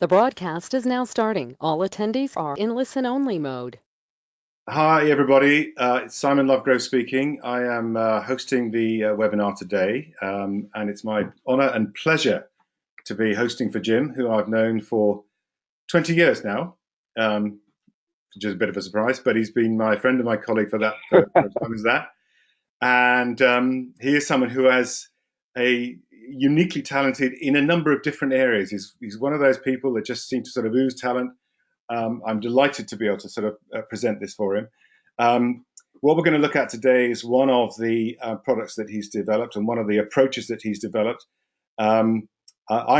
The broadcast is now starting. All attendees are in listen-only mode. Hi, everybody. It's Simon Lovegrove speaking. I am hosting the webinar today, and it's my honor and pleasure to be hosting for Jim, who I've known for 20 years now, which is a bit of a surprise, but he's been my friend and my colleague for as long as that. And he is someone who has a uniquely talented in a number of different areas. He's one of those people that just seem to sort of ooze talent. I'm delighted to be able to sort of present this for him. What we're going to look at today is one of the products that he's developed and one of the approaches that he's developed. I'm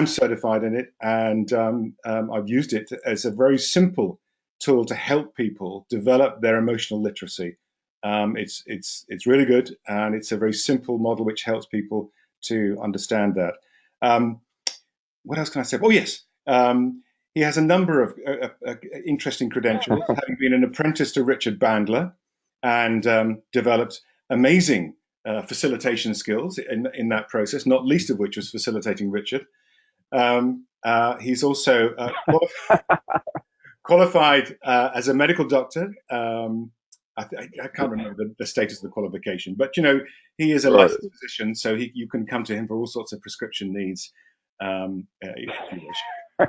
certified in it, and I've used it as a very simple tool to help people develop their emotional literacy. It's really good, and it's a very simple model which helps people to understand that. What else can I say? Oh, yes. He has a number of interesting credentials, having been an apprentice to Richard Bandler and developed amazing facilitation skills in that process, not least of which was facilitating Richard. He's also qualified as a medical doctor. I can't remember the status of the qualification, but he is a licensed physician, so you can come to him for all sorts of prescription needs if you wish.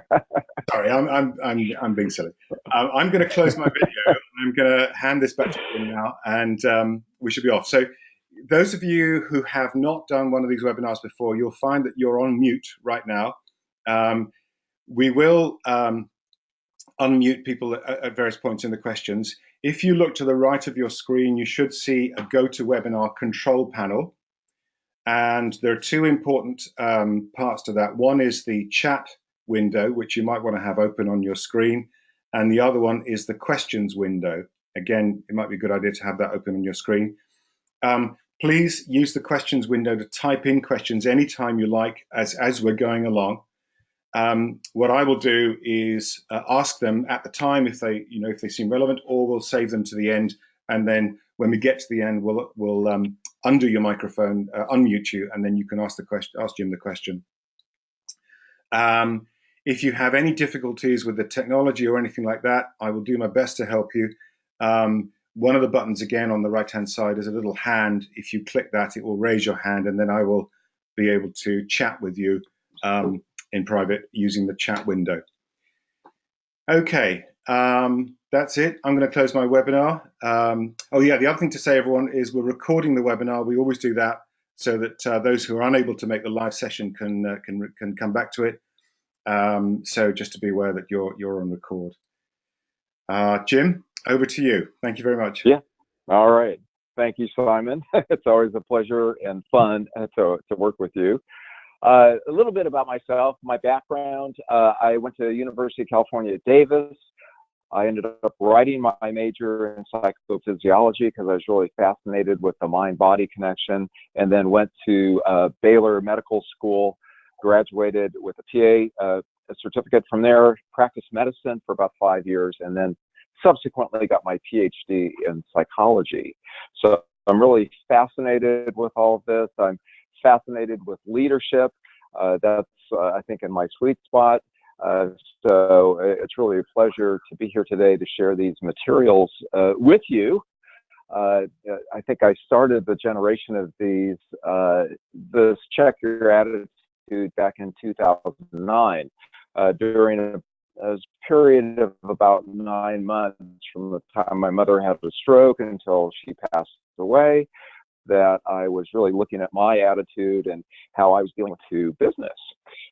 Sorry, I'm being silly. I'm going to close my video. I'm going to hand this back to you now, and we should be off. So, those of you who have not done one of these webinars before, you'll find that you're on mute right now. We will unmute people at various points in the questions. If you look to the right of your screen, you should see a GoToWebinar control panel. And there are two important parts to that. One is the chat window, which you might want to have open on your screen. And the other one is the questions window. Again, it might be a good idea to have that open on your screen. Please use the questions window to type in questions anytime you like as we're going along. What I will do is ask them at the time if they seem relevant, or we'll save them to the end. And then when we get to the end, we'll undo your microphone, unmute you, and then you can ask Jim the question. If you have any difficulties with the technology or anything like that, I will do my best to help you. One of the buttons again on the right-hand side is a little hand. If you click that, it will raise your hand, and then I will be able to chat with you in private using the chat window. Okay, that's it. I'm going to close my webinar. Oh yeah, the other thing to say, everyone, is we're recording the webinar. We always do that so that those who are unable to make the live session can come back to it. So just to be aware that you're on record. Jim, over to you. Thank you very much. Yeah. All right. Thank you, Simon. It's always a pleasure and fun to work with you. A little bit about myself, my background. I went to the University of California at Davis. I ended up writing my major in psychophysiology because I was really fascinated with the mind-body connection, and then went to Baylor Medical School, graduated with a PA a certificate from there, practiced medicine for about 5 years, and then subsequently got my PhD in psychology. So I'm really fascinated with all of this. I'm fascinated with leadership. That's, I think, in my sweet spot. So it's really a pleasure to be here today to share these materials with you. I think I started the generation of these, this Check Your Attitude back in 2009, during a period of about 9 months from the time my mother had a stroke until she passed away, that I was really looking at my attitude and how I was dealing with business.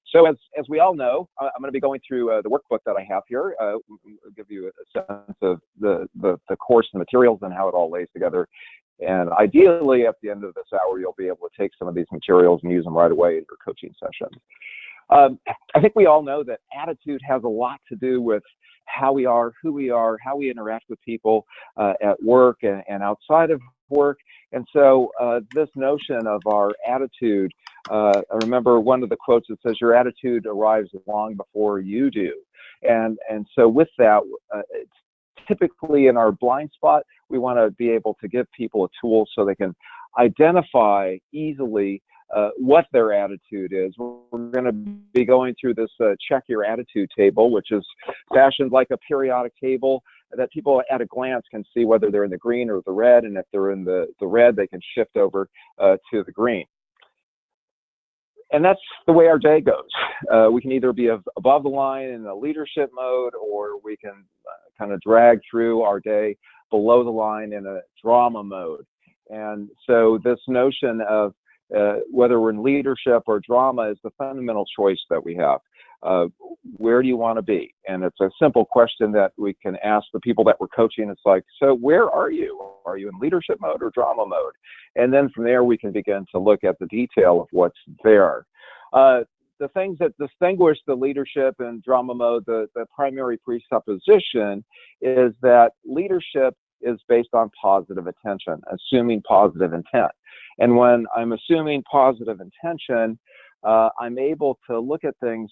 So as we all know, I'm going to be going through the workbook that I have here. I'll give you a sense of the course and materials and how it all lays together. And ideally, at the end of this hour, you'll be able to take some of these materials and use them right away in your coaching session. I think we all know that attitude has a lot to do with how we are, who we are, how we interact with people at work and outside of work. And so this notion of our attitude, I remember one of the quotes that says, your attitude arrives long before you do. And so with that, typically in our blind spot, we want to be able to give people a tool so they can identify easily what their attitude is. We're going to be going through this check your attitude table, which is fashioned like a periodic table that people at a glance can see whether they're in the green or the red, and if they're in the red, they can shift over to the green. And that's the way our day goes. We can either be above the line in the leadership mode, or we can kind of drag through our day below the line in a drama mode. And so this notion of whether we're in leadership or drama is the fundamental choice that we have. Where do you want to be? And it's a simple question that we can ask the people that we're coaching. It's like, so where are you? Are you in leadership mode or drama mode? And then from there, we can begin to look at the detail of what's there. The things that distinguish the leadership and drama mode, the primary presupposition is that leadership is based on positive attention, assuming positive intent. And when I'm assuming positive intention, I'm able to look at things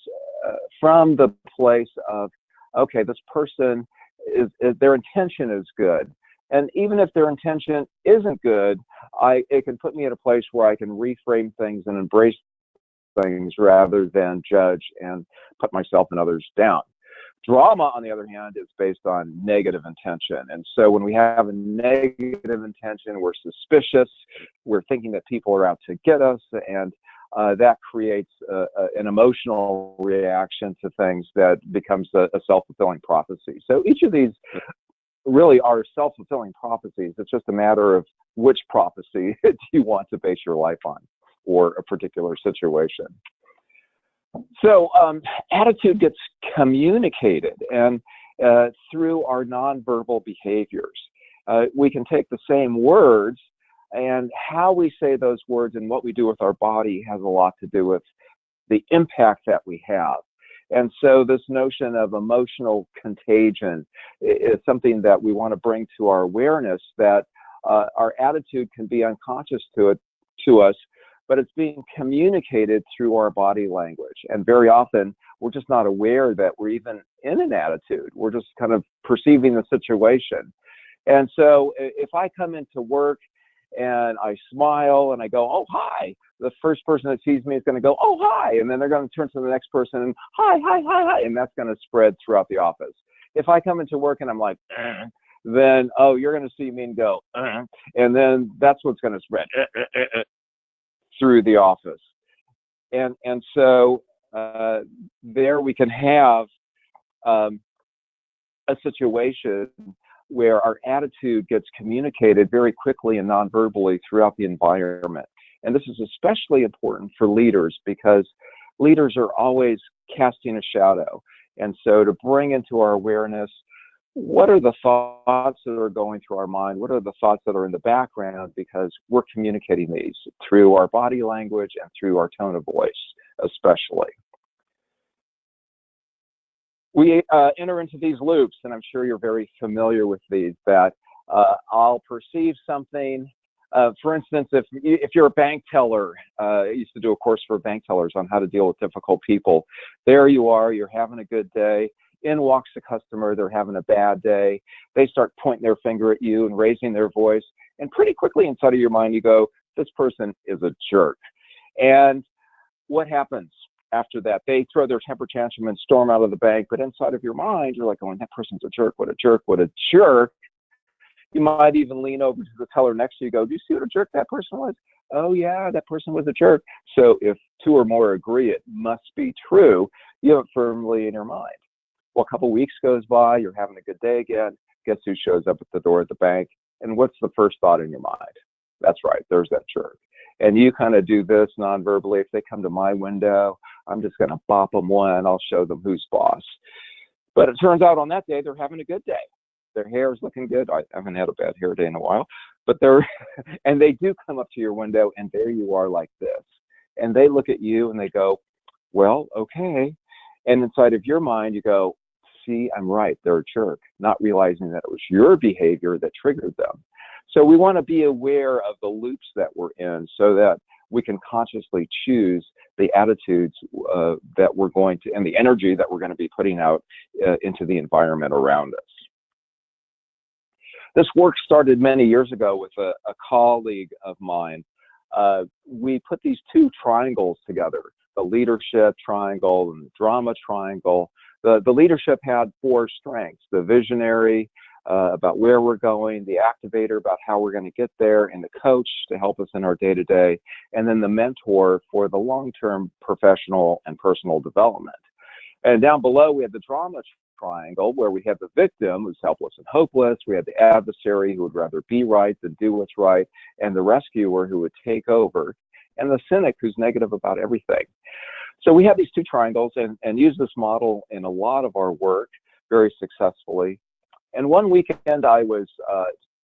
from the place of, okay, this person their intention is good. And even if their intention isn't good, it can put me at a place where I can reframe things and embrace things rather than judge and put myself and others down. Drama, on the other hand, is based on negative intention. And so when we have a negative intention, we're suspicious, we're thinking that people are out to get us, and that creates an emotional reaction to things that becomes a self-fulfilling prophecy. So each of these really are self-fulfilling prophecies. It's just a matter of which prophecy do you want to base your life on, or a particular situation. So attitude gets communicated, and through our nonverbal behaviors. We can take the same words, and how we say those words and what we do with our body has a lot to do with the impact that we have. And so this notion of emotional contagion is something that we want to bring to our awareness, that our attitude can be unconscious to us, but it's being communicated through our body language. And very often, we're just not aware that we're even in an attitude. We're just kind of perceiving the situation. And so if I come into work and I smile and I go, oh, hi, the first person that sees me is going to go, oh, hi. And then they're going to turn to the next person and hi, hi, hi, hi. And that's going to spread throughout the office. If I come into work and I'm like, then, oh, you're going to see me and go, and then that's what's going to spread through the office. And so there we can have a situation where our attitude gets communicated very quickly and non-verbally throughout the environment. And this is especially important for leaders, because leaders are always casting a shadow. And so to bring into our awareness, what are the thoughts that are going through our mind? What are the thoughts that are in the background? Because we're communicating these through our body language and through our tone of voice, especially. We enter into these loops, and I'm sure you're very familiar with these, that I'll perceive something. For instance, if you're a bank teller, I used to do a course for bank tellers on how to deal with difficult people. There you are, you're having a good day. In walks the customer, they're having a bad day. They start pointing their finger at you and raising their voice. And pretty quickly inside of your mind, you go, this person is a jerk. And what happens after that? They throw their temper tantrum and storm out of the bank. But inside of your mind, you're like, oh, that person's a jerk. What a jerk. What a jerk. You might even lean over to the teller next to you and go, do you see what a jerk that person was? Oh, yeah, that person was a jerk. So if two or more agree it must be true, you have it firmly in your mind. Well, a couple weeks goes by, you're having a good day again. Guess who shows up at the door at the bank? And what's the first thought in your mind? That's right, there's that jerk. And you kind of do this non-verbally. If they come to my window, I'm just going to bop them one. I'll show them who's boss. But it turns out on that day, they're having a good day. Their hair is looking good. I haven't had a bad hair day in a while. But and they do come up to your window, and there you are like this. And they look at you, and they go, well, okay. And inside of your mind, you go, see, I'm right, they're a jerk, not realizing that it was your behavior that triggered them. So we want to be aware of the loops that we're in so that we can consciously choose the attitudes that we're going to, and the energy that we're going to be putting out into the environment around us. This work started many years ago with a colleague of mine. we put these two triangles together, the leadership triangle and the drama triangle. The leadership had four strengths: the visionary, about where we're going, the activator about how we're going to get there, and the coach to help us in our day-to-day, and then the mentor for the long-term professional and personal development. And down below, we have the drama triangle, where we have the victim who's helpless and hopeless, we have the adversary who would rather be right than do what's right, and the rescuer who would take over, and the cynic who's negative about everything. So we have these two triangles and use this model in a lot of our work very successfully. And one weekend I was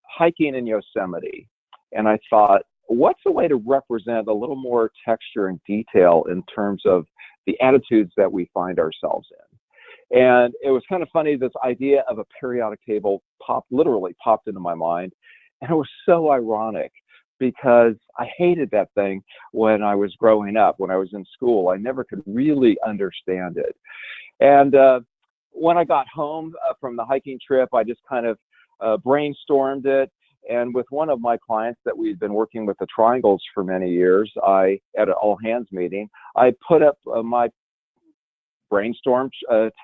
hiking in Yosemite, and I thought, what's a way to represent a little more texture and detail in terms of the attitudes that we find ourselves in? And it was kind of funny, this idea of a periodic table literally popped into my mind. And it was so ironic because I hated that thing when I was growing up, when I was in school. I never could really understand it. And when I got home from the hiking trip, I just kind of brainstormed it. And with one of my clients that we've been working with the triangles for many years, at an all hands meeting, I put up my brainstorm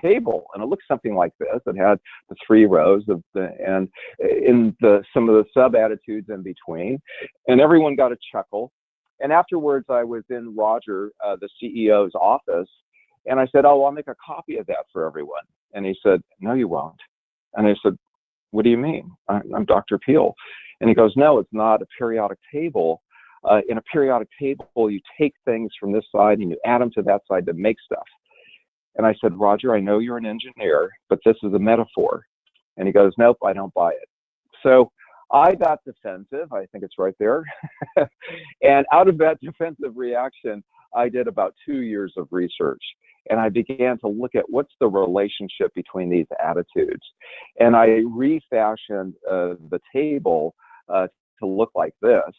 table, and it looked something like this. It had the three rows and in some of the sub attitudes in between, and everyone got a chuckle. And afterwards, I was in Roger, the CEO's office, and I said, "Oh, I'll make a copy of that for everyone." And he said, "No, you won't." And I said, "What do you mean? I'm Dr. Peal." And he goes, "No, it's not a periodic table. In a periodic table, you take things from this side and you add them to that side to make stuff." And I said, "Roger, I know you're an engineer, but this is a metaphor." And he goes, "Nope, I don't buy it." So I got defensive. I think it's right there. And out of that defensive reaction, I did about 2 years of research. And I began to look at what's the relationship between these attitudes. And I refashioned the table to look like this.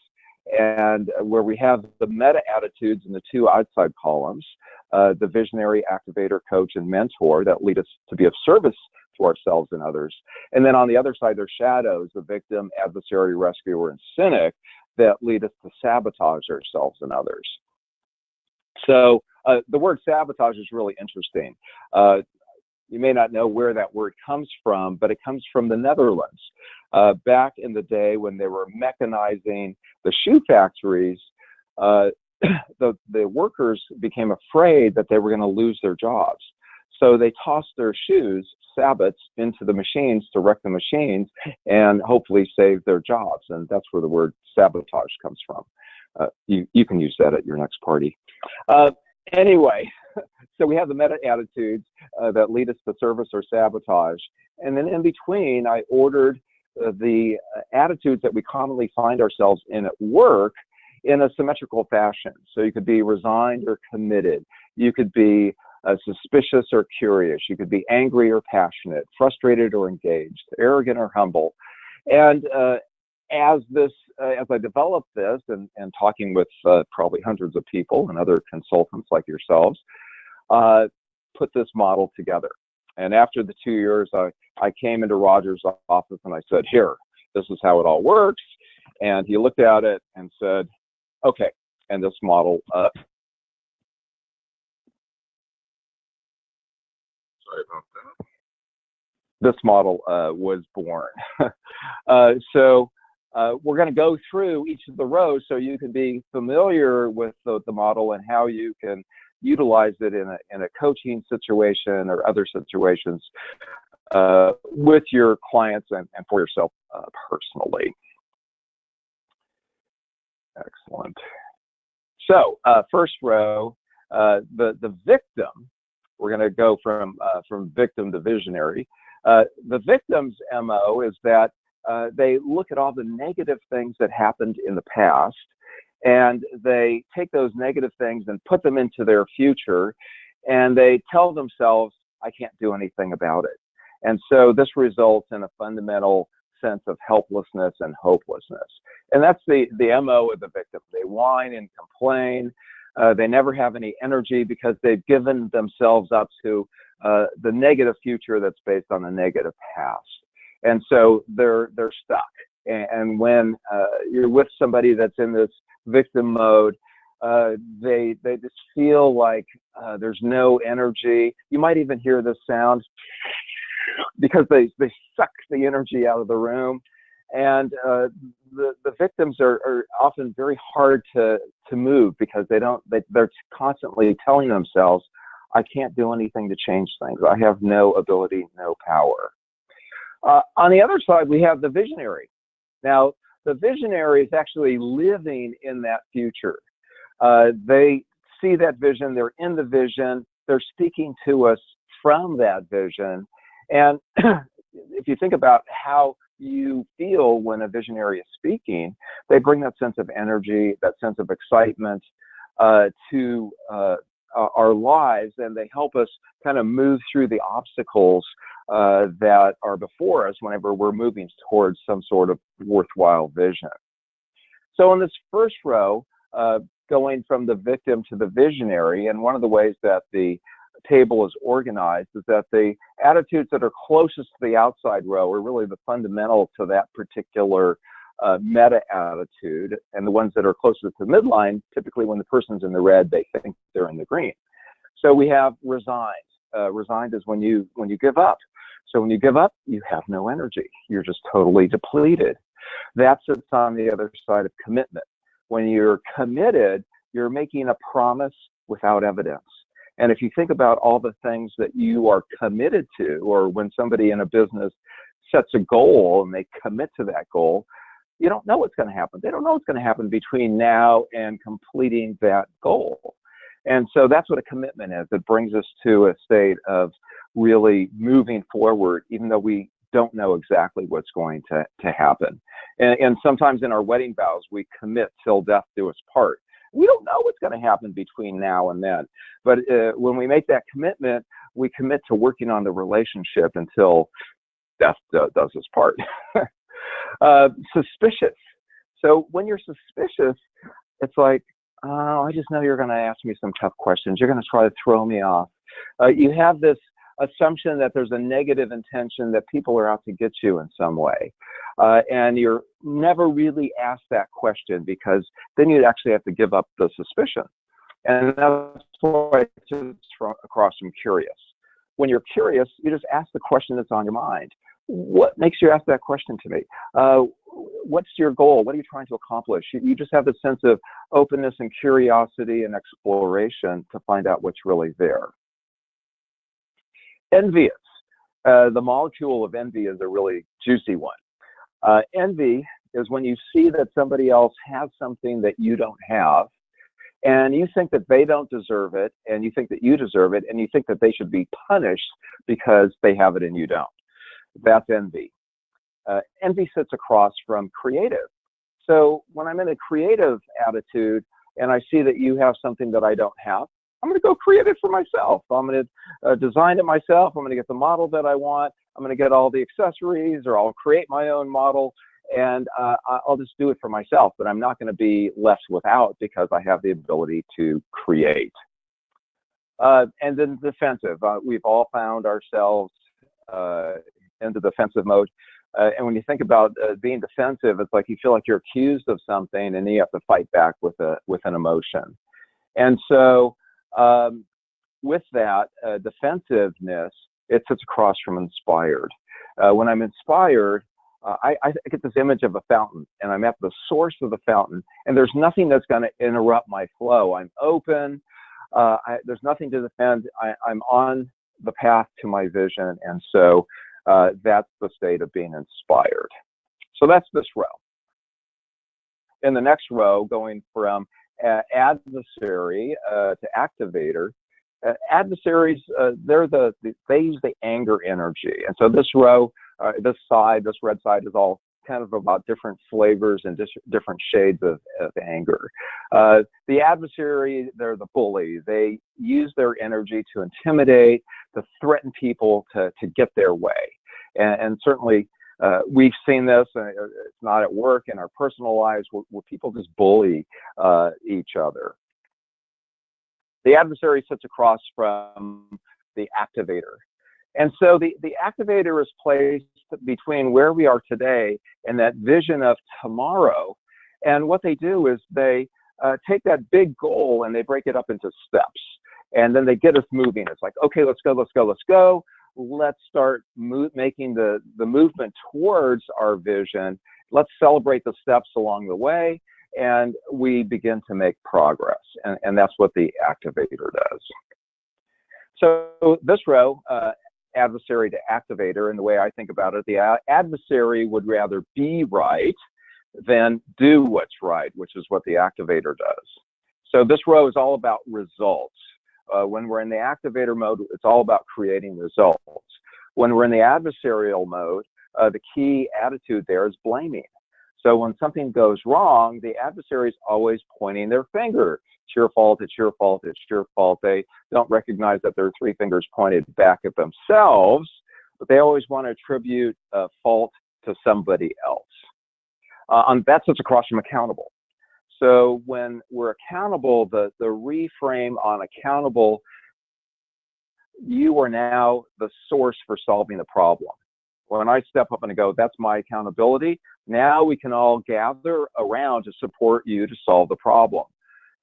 And where we have the meta attitudes in the two outside columns, the visionary, activator, coach, and mentor that lead us to be of service to ourselves and others. And then on the other side, there's shadows, the victim, adversary, rescuer, and cynic that lead us to sabotage ourselves and others. So the word sabotage is really interesting. You may not know where that word comes from, but it comes from the Netherlands. Back in the day when they were mechanizing the shoe factories, the workers became afraid that they were going to lose their jobs. So they tossed their shoes, sabots, into the machines to wreck the machines and hopefully save their jobs. And that's where the word sabotage comes from. You can use that at your next party. Anyway, so we have the meta attitudes that lead us to service or sabotage. And then in between, I ordered the attitudes that we commonly find ourselves in at work in a symmetrical fashion. So you could be resigned or committed. You could be suspicious or curious. You could be angry or passionate, frustrated or engaged, arrogant or humble. And as I developed this and talking with probably hundreds of people and other consultants like yourselves, put this model together. And after the 2 years, I came into Roger's office and I said, "Here, this is how it all works." And he looked at it and said, "Okay." And this model, sorry about that. This model was born. So we're going to go through each of the rows so you can be familiar with the model and how you can utilize it in a coaching situation or other situations with your clients and for yourself personally. Excellent. So first row, the victim. We're going to go from victim to visionary. The victim's MO is that they look at all the negative things that happened in the past, and they take those negative things and put them into their future, and they tell themselves, "I can't do anything about it." And so this results in a fundamental sense of helplessness and hopelessness. And that's the MO of the victim. They whine and complain. They never have any energy because they've given themselves up to the negative future that's based on the negative past. And so they're stuck. And when you're with somebody that's in this victim mode, they just feel like there's no energy. You might even hear this sound because they suck the energy out of the room. And the victims are often very hard to move because they're constantly telling themselves, I can't do anything to change things. I have no ability, no power. On the other side, we have the visionary. Now, the visionary is actually living in that future. They see that vision, they're in the vision, they're speaking to us from that vision. And if you think about how you feel when a visionary is speaking, they bring that sense of energy, that sense of excitement to our lives, and they help us kind of move through the obstacles that are before us whenever we're moving towards some sort of worthwhile vision. So in this first row, going from the victim to the visionary, and one of the ways that the table is organized is that the attitudes that are closest to the outside row are really the fundamental to that particular meta attitude, and the ones that are closest to the midline, typically when the person's in the red, they think they're in the green. So we have resigned. Resigned is when you give up. So when you give up, you have no energy. You're just totally depleted. That sits on the other side of commitment. When you're committed, you're making a promise without evidence. And if you think about all the things that you are committed to, or when somebody in a business sets a goal and they commit to that goal, you don't know what's going to happen. They don't know what's going to happen between now and completing that goal. And so that's what a commitment is. It brings us to a state of really moving forward, even though we don't know exactly what's going to happen. And sometimes in our wedding vows, we commit till death do us part. We don't know what's going to happen between now and then. But when we make that commitment, we commit to working on the relationship until death does us part. Suspicious. So when you're suspicious, it's like, oh, I just know you're going to ask me some tough questions. You're going to try to throw me off. You have this assumption that there's a negative intention, that people are out to get you in some way. And you're never really asked that question, because then you'd actually have to give up the suspicion. And that's why it's across from curious. When you're curious, you just ask the question that's on your mind. What makes you ask that question to me? What's your goal? What are you trying to accomplish? You just have the sense of openness and curiosity and exploration to find out what's really there. Envious. The molecule of envy is a really juicy one. Envy is when you see that somebody else has something that you don't have, and you think that they don't deserve it, and you think that you deserve it, and you think that they should be punished because they have it and you don't. That's envy. Envy sits across from creative. So when I'm in a creative attitude and I see that you have something that I don't have, I'm going to go create it for myself. I'm going to design it myself. I'm going to get the model that I want. I'm going to get all the accessories, or I'll create my own model, and I'll just do it for myself. But I'm not going to be left without, because I have the ability to create. And then defensive. We've all found ourselves in the defensive mode. And when you think about being defensive, it's like you feel like you're accused of something, and then you have to fight back with an emotion. And so with that defensiveness, it sits across from inspired. When I'm inspired, I get this image of a fountain, and I'm at the source of the fountain, and there's nothing that's going to interrupt my flow. I'm open. There's nothing to defend. I'm on the path to my vision, and so that's the state of being inspired. So that's this row. In the next row, going from adversary to activator, adversaries, they use the anger energy. And so this row, this red side is all kind of about different flavors and different shades of anger. The adversary, they're the bully. They use their energy to intimidate, to threaten people to get their way. And certainly we've seen this, it's not at work, in our personal lives, where people just bully each other. The adversary sits across from the activator. And so the activator is placed between where we are today and that vision of tomorrow. And what they do is they take that big goal and they break it up into steps. And then they get us moving. It's like, okay, let's go, let's go, let's go. Let's start making the movement towards our vision. Let's celebrate the steps along the way. And we begin to make progress. And that's what the activator does. So this row, adversary to activator, and the way I think about it, the adversary would rather be right than do what's right, which is what the activator does. So this row is all about results. When we're in the activator mode, it's all about creating results. When we're in the adversarial mode, the key attitude there is blaming. So when something goes wrong, the adversary is always pointing their finger. It's your fault, it's your fault, it's your fault. They don't recognize that there are three fingers pointed back at themselves, but they always want to attribute fault to somebody else. That's what's across from accountable. So when we're accountable, the reframe on accountable, you are now the source for solving the problem. When I step up and go, that's my accountability, now we can all gather around to support you to solve the problem.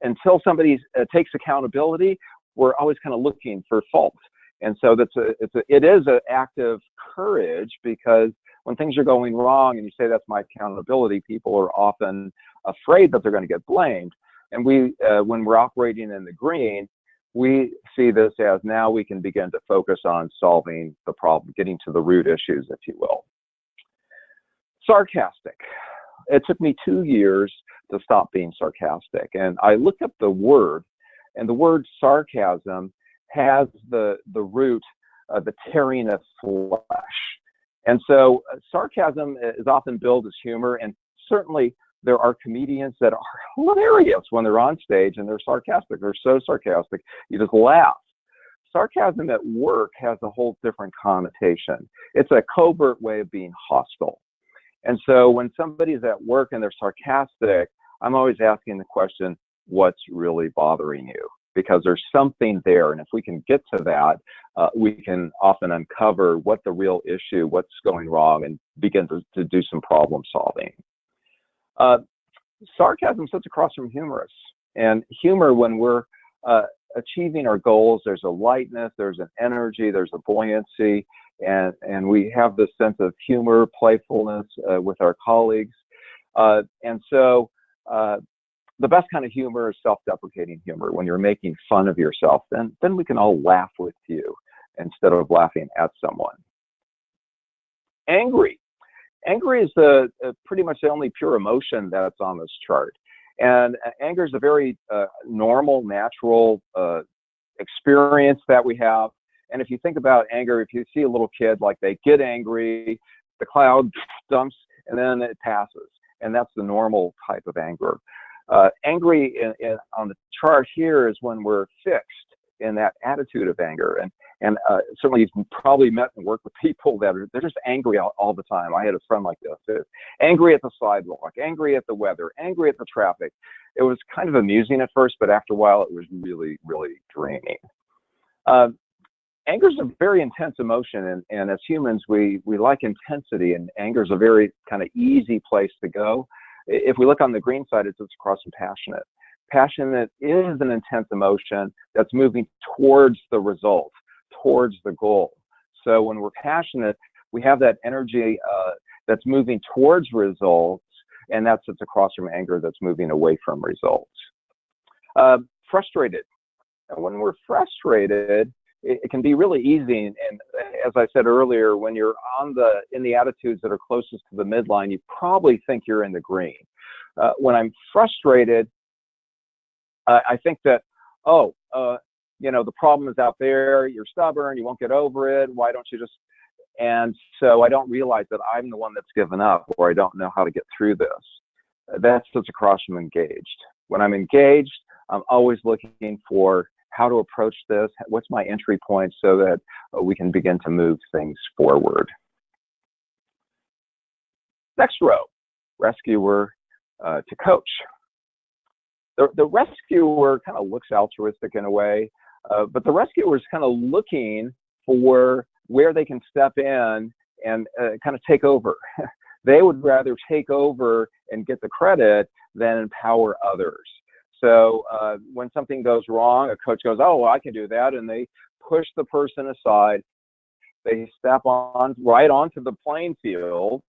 Until somebody takes accountability, we're always kind of looking for fault. And so it is an act of courage, because when things are going wrong and you say that's my accountability, people are often afraid that they're going to get blamed. And when we're operating in the green, we see this as now we can begin to focus on solving the problem, getting to the root issues, if you will. Sarcastic. It took me 2 years to stop being sarcastic. And I looked up the word, and the word sarcasm has the root of the tearing of flesh. And so sarcasm is often billed as humor, and certainly there are comedians that are hilarious when they're on stage and they're sarcastic. They're so sarcastic, you just laugh. Sarcasm at work has a whole different connotation. It's a covert way of being hostile. And so when somebody's at work and they're sarcastic, I'm always asking the question, what's really bothering you? Because there's something there. And if we can get to that, we can often uncover what the real issue, what's going wrong, and begin to do some problem solving. Sarcasm sits across from humorous. And humor, when we're achieving our goals, there's a lightness, there's an energy, there's a buoyancy, and we have this sense of humor, playfulness with our colleagues. And so the best kind of humor is self-deprecating humor. When you're making fun of yourself, then we can all laugh with you instead of laughing at someone. Angry. Angry is pretty much the only pure emotion that's on this chart. And anger is a very normal, natural experience that we have. And if you think about anger, if you see a little kid, like they get angry, the cloud dumps, and then it passes. And that's the normal type of anger. Angry on the chart here is when we're fixed in that attitude of anger. And certainly you've probably met and worked with people they're just angry all the time. I had a friend like this, angry at the sidewalk, angry at the weather, angry at the traffic. It was kind of amusing at first, but after a while it was really, really draining. Anger is a very intense emotion, and as humans, we like intensity, and anger is a very kind of easy place to go. If we look on the green side, it's across from passionate. Passionate is an intense emotion that's moving towards the result, towards the goal. So when we're passionate, we have that energy that's moving towards results, and that's what's across from anger that's moving away from results. Frustrated. And when we're frustrated, it can be really easy. And as I said earlier, when you're in the attitudes that are closest to the midline, you probably think you're in the green. When I'm frustrated, I think that, the problem is out there, you're stubborn, you won't get over it, why don't you just, and so I don't realize that I'm the one that's given up, or I don't know how to get through this. That's what's across from engaged. When I'm engaged, I'm always looking for how to approach this, what's my entry point, so that we can begin to move things forward. Next row, rescuer to coach. The rescuer kind of looks altruistic in a way, but the rescuer is kind of looking for where they can step in and kind of take over. They would rather take over and get the credit than empower others. So when something goes wrong, a coach goes, oh, well, I can do that. And they push the person aside. They step on right onto the playing field.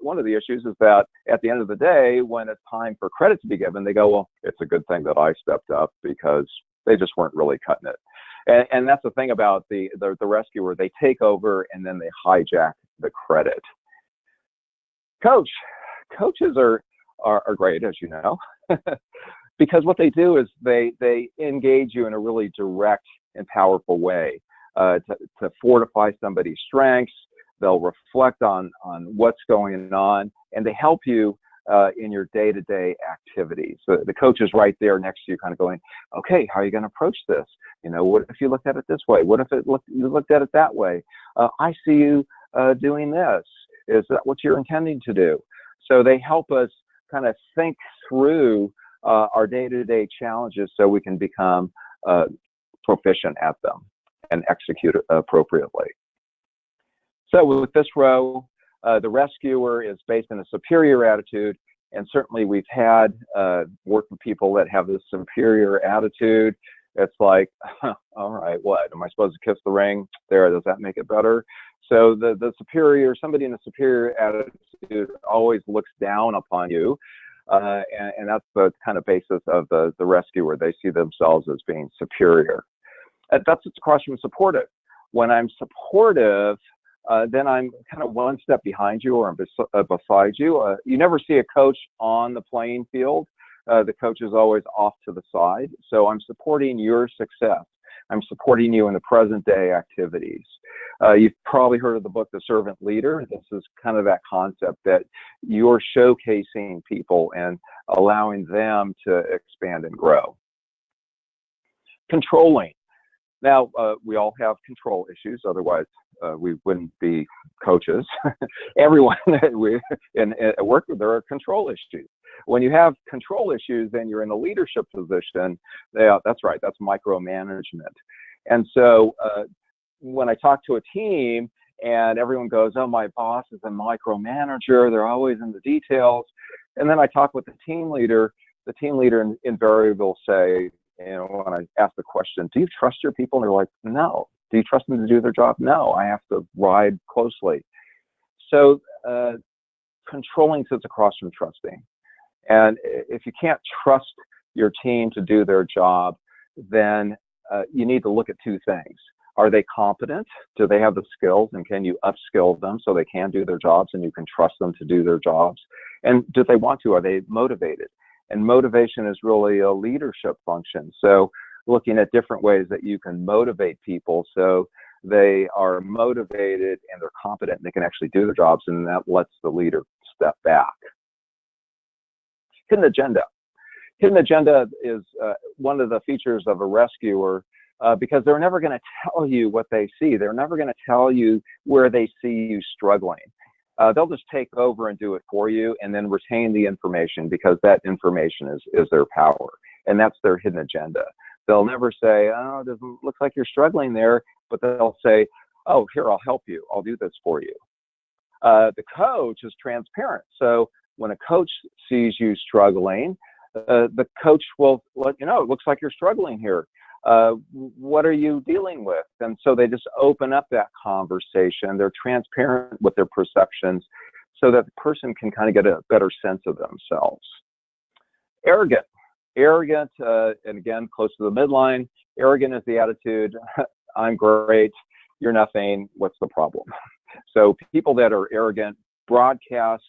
One of the issues is that at the end of the day, when it's time for credit to be given, they go, well, it's a good thing that I stepped up because they just weren't really cutting it. And that's the thing about the rescuer. They take over and then they hijack the credit. Coaches are great, as you know, because what they do is they engage you in a really direct and powerful way to fortify somebody's strengths. They'll reflect on what's going on, and they help you in your day-to-day activities. So the coach is right there next to you, kind of going, okay, how are you going to approach this? What if you looked at it this way? What if you looked at it that way? I see you doing this. Is that what you're intending to do? So they help us kind of think through our day-to-day challenges so we can become proficient at them and execute appropriately. So with this row, the rescuer is based in a superior attitude, and certainly we've had work with people that have this superior attitude. It's like, all right, what? Am I supposed to kiss the ring? There, does that make it better? So the superior, somebody in a superior attitude always looks down upon you, and that's the kind of basis of the rescuer. They see themselves as being superior. That's across from supportive. When I'm supportive, then I'm kind of one step behind you or beside you. You never see a coach on the playing field. The coach is always off to the side. So I'm supporting your success. I'm supporting you in the present day activities. You've probably heard of the book, The Servant Leader. This is kind of that concept that you're showcasing people and allowing them to expand and grow. Controlling. Now, we all have control issues, otherwise we wouldn't be coaches. Everyone that we work with, there are control issues. When you have control issues and you're in a leadership position, that's right, that's micromanagement. And so when I talk to a team and everyone goes, oh, my boss is a micromanager, they're always in the details. And then I talk with the team leader invariably will say, when I ask the question, do you trust your people? And they're like, no. Do you trust them to do their job? No, I have to ride closely. So controlling sits across from trusting. And if you can't trust your team to do their job, then you need to look at two things. Are they competent? Do they have the skills? And can you upskill them so they can do their jobs and you can trust them to do their jobs? And do they want to? Are they motivated? And motivation is really a leadership function. So looking at different ways that you can motivate people so they are motivated and they're competent and they can actually do their jobs, and that lets the leader step back. Hidden agenda. Hidden agenda is one of the features of a rescuer because they're never going to tell you what they see. They're never going to tell you where they see you struggling. They'll just take over and do it for you and then retain the information because that information is their power, and that's their hidden agenda. They'll never say, oh, it doesn't look like you're struggling there, but they'll say, oh, here, I'll help you. I'll do this for you. The coach is transparent. So when a coach sees you struggling, the coach will let you know, it looks like you're struggling here. What are you dealing with? And so they just open up that conversation. They're transparent with their perceptions so that the person can kind of get a better sense of themselves. Arrogant, and again, close to the midline. Arrogant is the attitude, I'm great, you're nothing, what's the problem? So people that are arrogant broadcast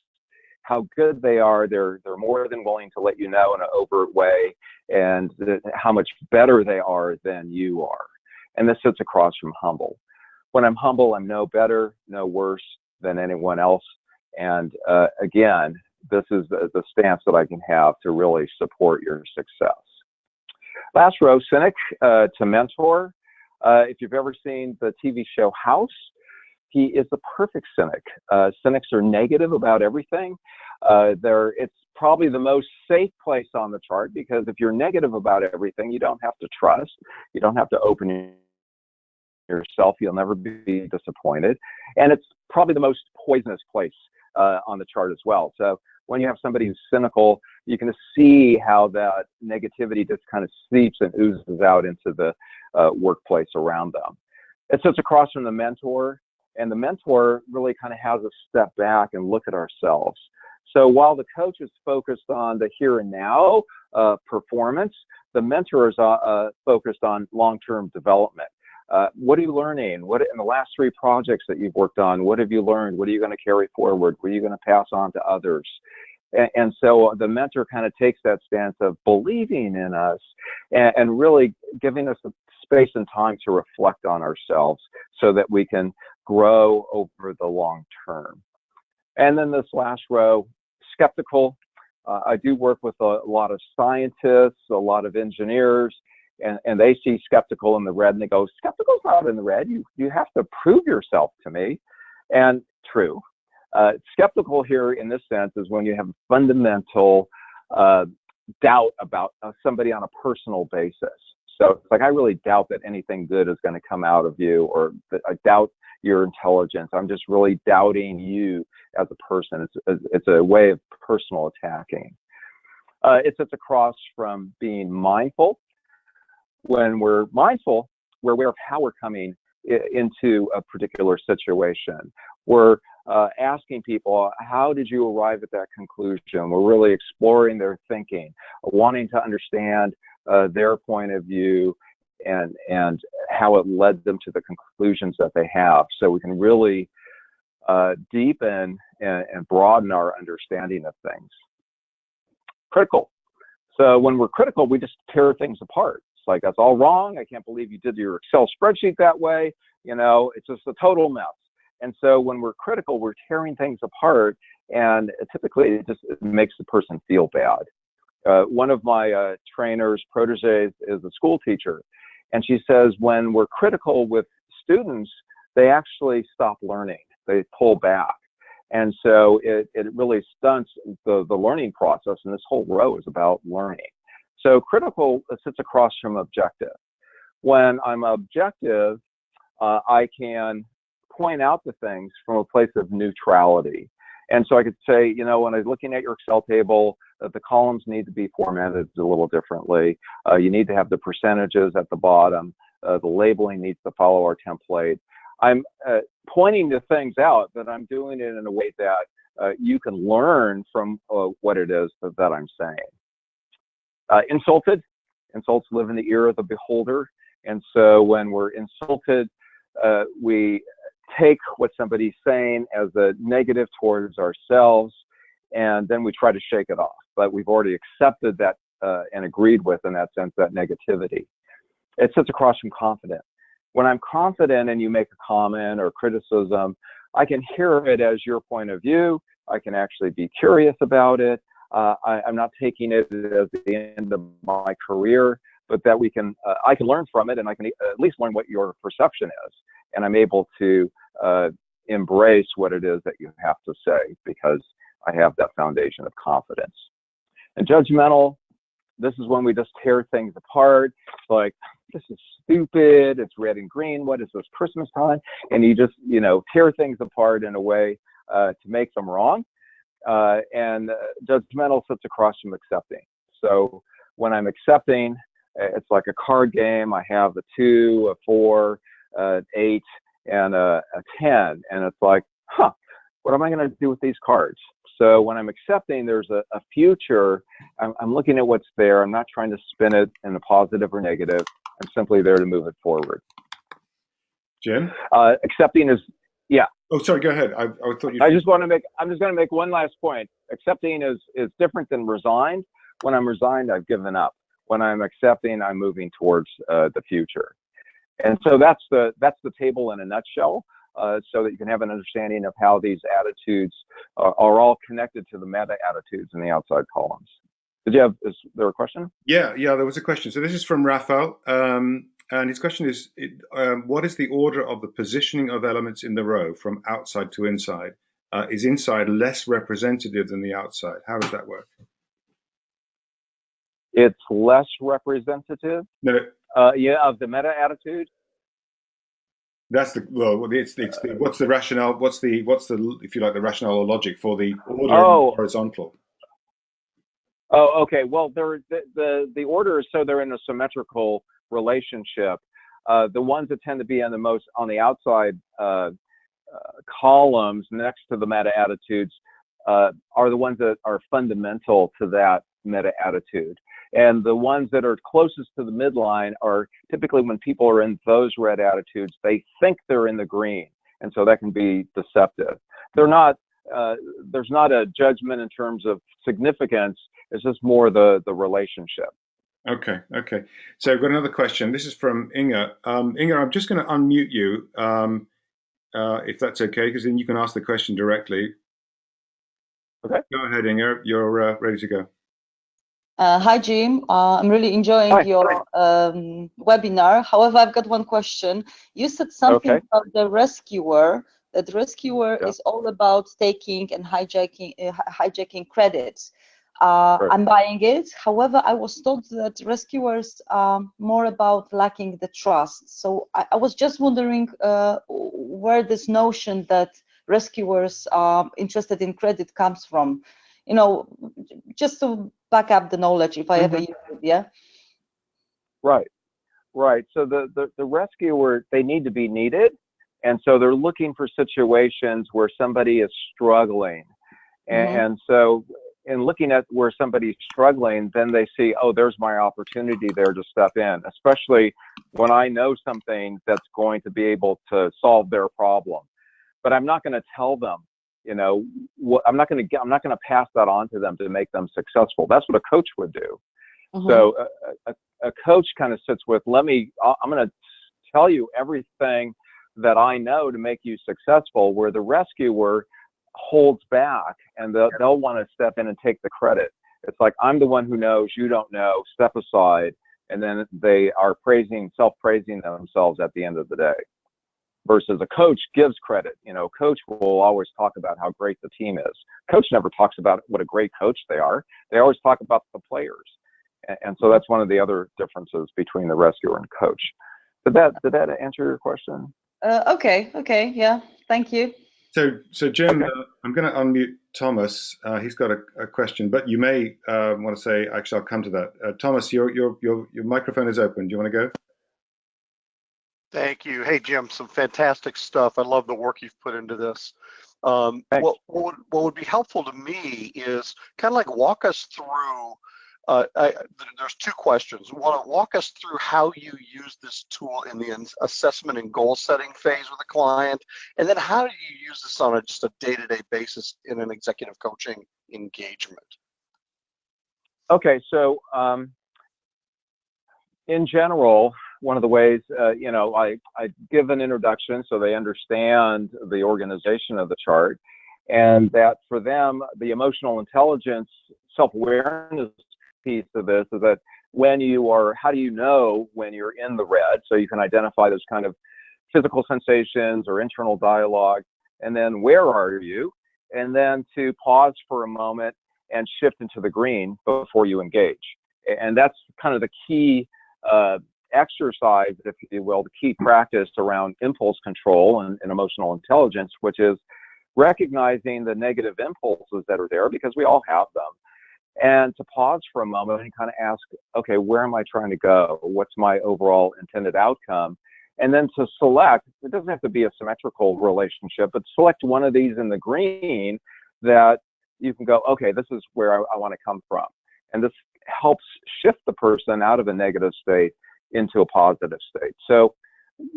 how good they are. They're more than willing to let you know in an overt way, and how much better they are than you are. And this sits across from humble. When I'm humble, I'm no better, no worse than anyone else. And again, this is the stance that I can have to really support your success. Last row, cynic, to mentor. If you've ever seen the TV show House, he is the perfect cynic. Cynics are negative about everything. It's probably the most safe place on the chart, because if you're negative about everything, you don't have to trust. You don't have to open yourself, you'll never be disappointed. And it's probably the most poisonous place on the chart as well. So when you have somebody who's cynical, you can see how that negativity just kind of seeps and oozes out into the workplace around them. It sits across from the mentor, and the mentor really kind of has us step back and look at ourselves. So while the coach is focused on the here and now performance, the mentor is focused on long-term development. What are you learning? What in the last 3 projects that you've worked on, what have you learned? What are you going to carry forward? What are you going to pass on to others? And so the mentor kind of takes that stance of believing in us and really giving us the space and time to reflect on ourselves so that we can grow over the long term. And then this last row, skeptical. I do work with a lot of scientists, a lot of engineers, and they see skeptical in the red and they go, skeptical's not in the red. You have to prove yourself to me. And true. Skeptical here in this sense is when you have fundamental doubt about somebody on a personal basis. So it's like, I really doubt that anything good is going to come out of you, or that I doubt your intelligence. I'm just really doubting you as a person. It's a way of personal attacking. It sits across from being mindful. When we're mindful, we're aware of how we're coming into a particular situation. We're asking people, how did you arrive at that conclusion? We're really exploring their thinking, wanting to understand their point of view and how it led them to the conclusions that they have, so we can really deepen and broaden our understanding of things. Critical. So when we're critical, we just tear things apart. It's like, that's all wrong. I can't believe you did your Excel spreadsheet that way. You know, it's just a total mess. And so when we're critical, we're tearing things apart, and typically it makes the person feel bad. One of my trainers, proteges, is a school teacher, and she says when we're critical with students, they actually stop learning. They pull back. And so it really stunts the learning process, and this whole row is about learning. So critical sits across from objective. When I'm objective, I can point out the things from a place of neutrality. And so I could say, you know, when I'm looking at your Excel table, the columns need to be formatted a little differently. You need to have the percentages at the bottom. The labeling needs to follow our template. I'm pointing the things out, but I'm doing it in a way that you can learn from what it is that I'm saying. Insulted. Insults live in the ear of the beholder. And so when we're insulted, we take what somebody's saying as a negative towards ourselves, and then we try to shake it off. But we've already accepted that and agreed with, in that sense, that negativity. It sits across from confident. When I'm confident and you make a comment or criticism, I can hear it as your point of view. I can actually be curious about it. I'm not taking it as the end of my career, but that we can, I can learn from it, and I can at least learn what your perception is. And I'm able to embrace what it is that you have to say, because I have that foundation of confidence. And judgmental, this is when we just tear things apart. It's like, this is stupid, it's red and green, what is this, Christmas time? And you just, you know, tear things apart in a way to make them wrong. And judgmental sits across from accepting. So when I'm accepting, it's like a card game. I have a 2, a 4, an 8, and a 10. And it's like, what am I going to do with these cards? So when I'm accepting, there's a future. I'm looking at what's there. I'm not trying to spin it in a positive or negative. I'm simply there to move it forward. Jim? Accepting is, yeah. Oh, sorry, go ahead. I thought you. I'm just going to make one last point. Accepting is different than resigned. When I'm resigned, I've given up. When I'm accepting, I'm moving towards the future. And so that's the table in a nutshell, so that you can have an understanding of how these attitudes are all connected to the meta attitudes in the outside columns. Is there a question? Yeah, there was a question. So this is from Raphael, and his question is, what is the order of the positioning of elements in the row from outside to inside? Is inside less representative than the outside? How does that work? It's less representative. No. Yeah, of the meta attitude. That's the well. It's the what's the rationale? What's the if you like the rationale or logic for the order and Oh, horizontal? oh, okay. Well, the order is so they're in a symmetrical relationship. The ones that tend to be on the outside columns next to the meta attitudes are the ones that are fundamental to that meta attitude. And the ones that are closest to the midline are typically when people are in those red attitudes, they think they're in the green. And so that can be deceptive. They're not, there's not a judgment in terms of significance. It's just more the relationship. Okay, okay. So I've got another question. This is from Inga. Inga, I'm just going to unmute you, if that's okay, because then you can ask the question directly. Okay. Go ahead, Inga. You're ready to go. Hi, Jim. I'm really enjoying Hi. your webinar. However, I've got one question. You said something Okay. about the rescuer, that rescuer Yeah. is all about taking and hijacking credits. Right. I'm buying it. However, I was told that rescuers are more about lacking the trust. So I was just wondering where this notion that rescuers are interested in credit comes from. You know, just to back up the knowledge if I ever use it, yeah? Right. Right. So the rescuer, they need to be needed. And so they're looking for situations where somebody is struggling. And so in looking at where somebody's struggling, then they see, oh, there's my opportunity there to step in, especially when I know something that's going to be able to solve their problem. But I'm not going to tell them, you know, I'm not going to pass that on to them to make them successful. That's what a coach would do. So a coach kind of sits with, I'm going to tell you everything that I know to make you successful, where the rescuer holds back and they'll want to step in and take the credit. It's like, I'm the one who knows, you don't know, step aside. And then they are self-praising themselves at the end of the day. Versus a coach gives credit. You know, coach will always talk about how great the team is. Coach never talks about what a great coach they are. They always talk about the players. And so that's one of the other differences between the rescuer and coach. Did that answer your question? Okay, yeah, thank you. So Jim, Okay. I'm going to unmute Thomas. He's got a question, but you may want to say, actually, I'll come to that. Thomas, your microphone is open. Do you want to go? Thank you. Hey, Jim, some fantastic stuff. I love the work you've put into this. What would be helpful to me is kind of like walk us through, there's two questions. One, walk us through how you use this tool in the assessment and goal setting phase with a client, and then how do you use this on just a day-to-day basis in an executive coaching engagement? Okay, so in general, one of the ways, you know, I give an introduction so they understand the organization of the chart, and that for them, the emotional intelligence, self-awareness piece of this is that how do you know when you're in the red? So you can identify those kind of physical sensations or internal dialogue, and then where are you? And then to pause for a moment and shift into the green before you engage. And that's kind of the key exercise, if you will, the key practice around impulse control and emotional intelligence, which is recognizing the negative impulses that are there, because we all have them, and to pause for a moment and kind of ask, okay, where am I trying to go? What's my overall intended outcome? And then to select, it doesn't have to be a symmetrical relationship, but select one of these in the green that you can go, okay, this is where I want to come from. And this helps shift the person out of a negative state into a positive state. So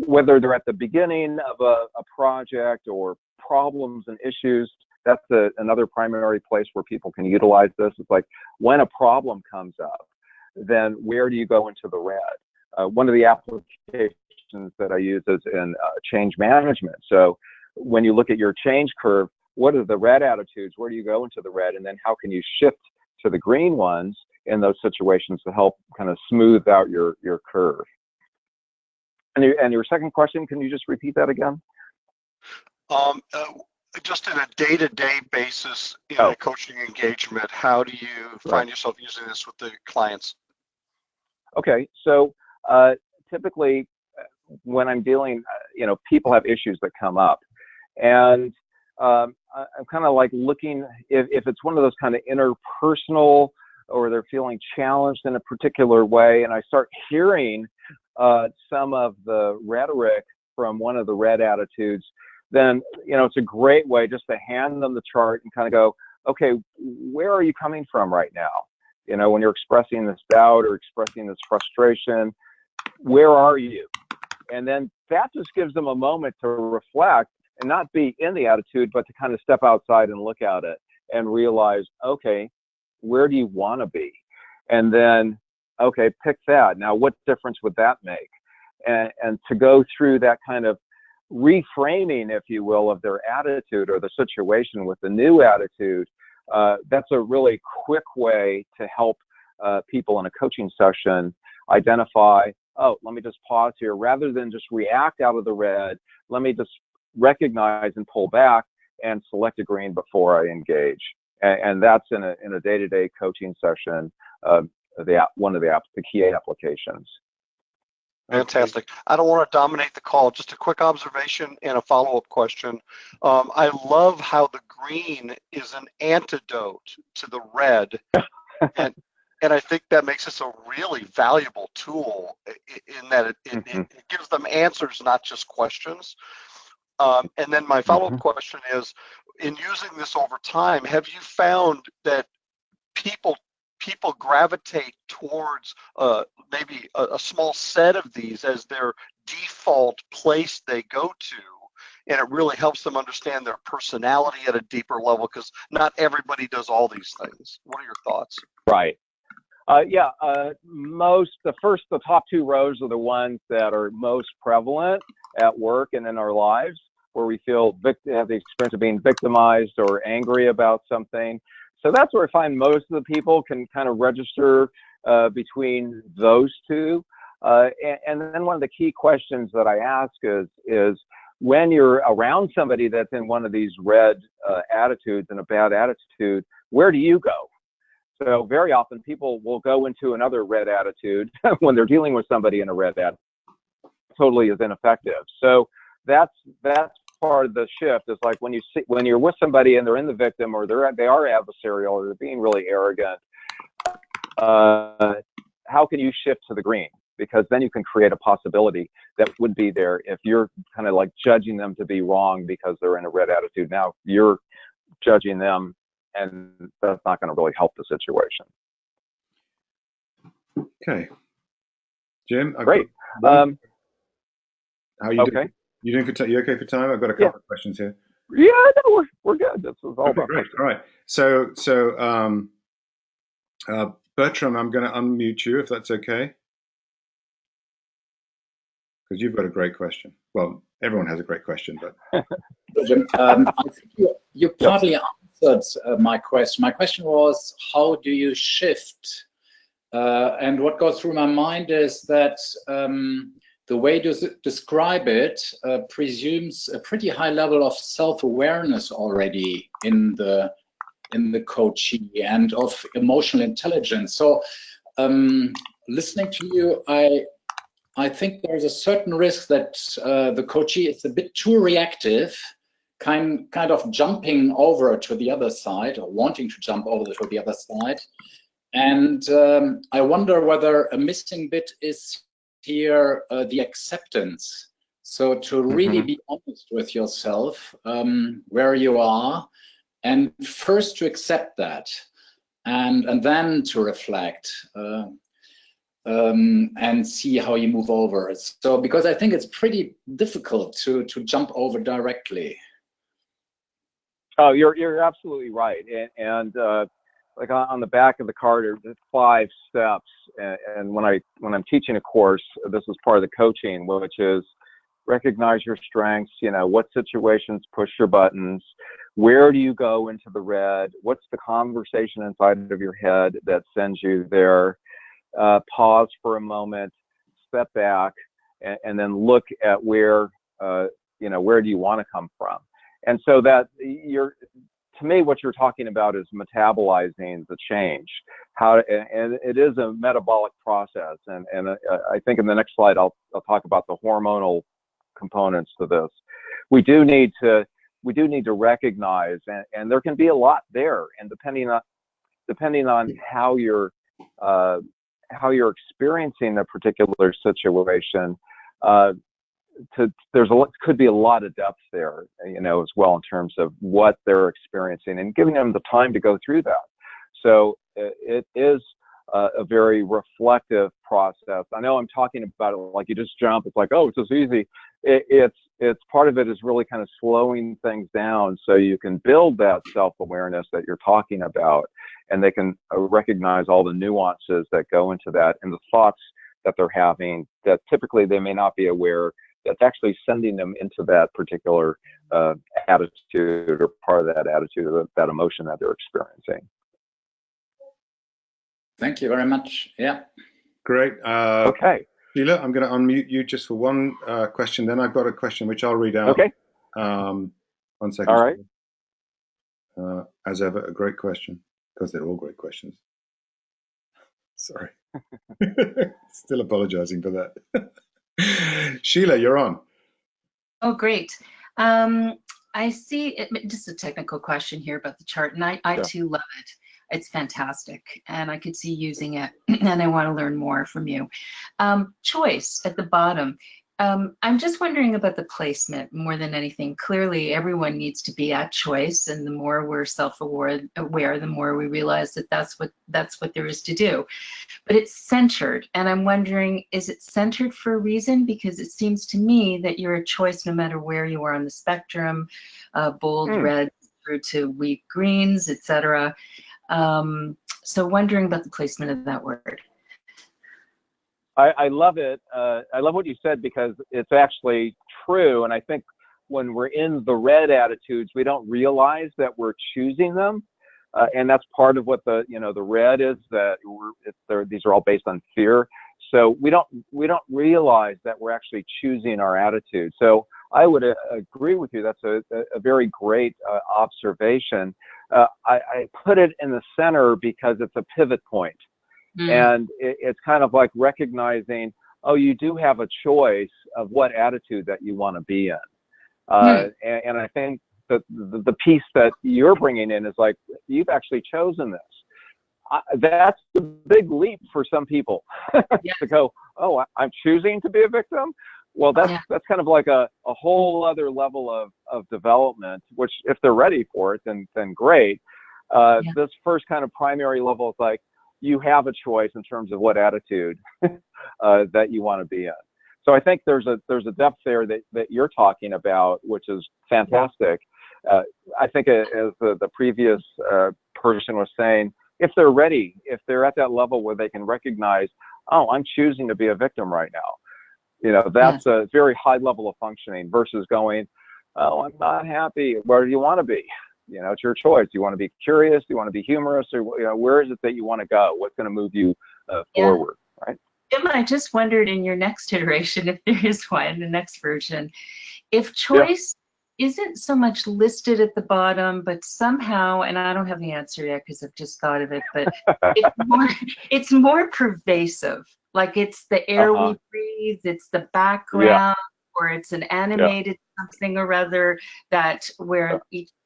whether they're at the beginning of a project or problems and issues, that's another primary place where people can utilize this. It's like when a problem comes up, then where do you go into the red? One of the applications that I use is in change management. So when you look at your change curve, what are the red attitudes? Where do you go into the red? And then how can you shift to the green ones in those situations to help kind of smooth out your curve? And your second question, can you just repeat that again? Just in a day-to-day basis in a coaching engagement, how do you find yourself using this with the clients? Okay, so typically when I'm dealing, people have issues that come up, and I'm kind of like looking if it's one of those kind of interpersonal, or they're feeling challenged in a particular way, and I start hearing some of the rhetoric from one of the red attitudes, then it's a great way just to hand them the chart and kind of go, okay, where are you coming from right now? When you're expressing this doubt or expressing this frustration, where are you? And then that just gives them a moment to reflect and not be in the attitude, but to kind of step outside and look at it and realize, okay, where do you want to be? And then, okay, pick that. Now, what difference would that make? And to go through that kind of reframing, if you will, of their attitude or the situation with the new attitude, that's a really quick way to help people in a coaching session identify, oh, let me just pause here. Rather than just react out of the red, let me just recognize and pull back and select a green before I engage. And that's in a day-to-day coaching session, one of the key applications. Fantastic. I don't want to dominate the call. Just a quick observation and a follow-up question. I love how the green is an antidote to the red, and I think that makes this a really valuable tool in that it gives them answers, not just questions. And then my follow-up question is, in using this over time, have you found that people gravitate towards maybe a small set of these as their default place they go to, and it really helps them understand their personality at a deeper level, because not everybody does all these things? What are your thoughts? Right. The top two rows are the ones that are most prevalent at work and in our lives, where we have the experience of being victimized or angry about something. So that's where I find most of the people can kind of register between those two. And then one of the key questions that I ask is when you're around somebody that's in one of these red attitudes and a bad attitude, where do you go? So very often people will go into another red attitude when they're dealing with somebody in a red attitude. Totally is ineffective. So that's part of the shift. Is like when you're with somebody and they're in the victim, or they are adversarial, or they're being really arrogant, how can you shift to the green? Because then you can create a possibility that would be there if you're kind of like judging them to be wrong because they're in a red attitude. Now you're judging them, and that's not going to really help the situation. Okay, Jim. Great. How are you okay. doing? You okay for time? I've got a couple of questions here. Yeah, no, we're good. This was all okay, about great. questions. All right. So Bertram, I'm going to unmute you if that's okay, because you've got a great question. Well, everyone has a great question, but Jim, I think you partly answered my question. My question was, how do you shift? And what goes through my mind is that the way to describe it presumes a pretty high level of self-awareness already in the coachee and of emotional intelligence. So listening to you, I think there's a certain risk that the coachee is a bit too reactive, kind of jumping over to the other side, or wanting to jump over to the other side. And I wonder whether a missing bit is here the acceptance. So to really be honest with yourself, where you are, and first to accept that, and then to reflect and see how you move over. So because I think it's pretty difficult to jump over directly. Oh, you're absolutely right. And like on the back of the card, there's 5 steps. And when I'm teaching a course, this is part of the coaching, which is recognize your strengths. What situations push your buttons? Where do you go into the red? What's the conversation inside of your head that sends you there? Pause for a moment, step back, and then look at where do you want to come from? And so that you're to me, what you're talking about is metabolizing the change. And it is a metabolic process. And I think in the next slide, I'll talk about the hormonal components to this. We do need to recognize, and there can be a lot there. And depending on how you're experiencing a particular situation, could be a lot of depth there, as well, in terms of what they're experiencing and giving them the time to go through that. So it is a very reflective process. I know I'm talking about it like you just jump. It's like, oh, it's just easy. It's part of it is really kind of slowing things down so you can build that self-awareness that you're talking about, and they can recognize all the nuances that go into that and the thoughts that they're having that typically they may not be aware that's actually sending them into that particular attitude or part of that attitude or that emotion that they're experiencing. Thank you very much. Yeah. Great. Okay. Sheila, I'm going to unmute you just for one question. Then I've got a question which I'll read out. Okay. 1 second. All right. As ever, a great question, because they're all great questions. Sorry. Still apologizing for that. Sheila, you're on. Oh, great. I see just a technical question here about the chart, and I Sure. too love it. It's fantastic, and I could see using it, and I want to learn more from you. Choice at the bottom. I'm just wondering about the placement more than anything. Clearly, everyone needs to be at choice, and the more we're self-aware, the more we realize that that's what there is to do. But it's centered, and I'm wondering, is it centered for a reason? Because it seems to me that you're a choice no matter where you are on the spectrum, bold red through to weak greens, etc. So wondering about the placement of that word. I love it. I love what you said, because it's actually true. And I think when we're in the red attitudes, we don't realize that we're choosing them. And that's part of what the red is, that these are all based on fear. So we don't realize that we're actually choosing our attitude. So I would agree with you. That's a very great observation. I put it in the center because it's a pivot point. And it's kind of like recognizing, oh, you do have a choice of what attitude that you want to be in. And I think that the piece that you're bringing in is like, you've actually chosen this. That's a big leap for some people to go, oh, I'm choosing to be a victim. Well, that's kind of like a whole other level of development, which if they're ready for it, then great. This first kind of primary level is like, you have a choice in terms of what attitude that you want to be in. So I think there's a depth there that you're talking about, which is fantastic. I think as the previous person was saying, if they're ready, if they're at that level where they can recognize, oh, I'm choosing to be a victim right now. That's a very high level of functioning versus going, oh, I'm not happy. Where do you want to be? It's your choice. Do you want to be curious? Do you want to be humorous? Or where is it that you want to go? What's going to move you forward, right? Jim, I just wondered in your next iteration, if there is one, the next version, if choice isn't so much listed at the bottom, but somehow, and I don't have the answer yet because I've just thought of it, but it's more pervasive. Like it's the air we breathe, it's the background, or it's an animated something or other that where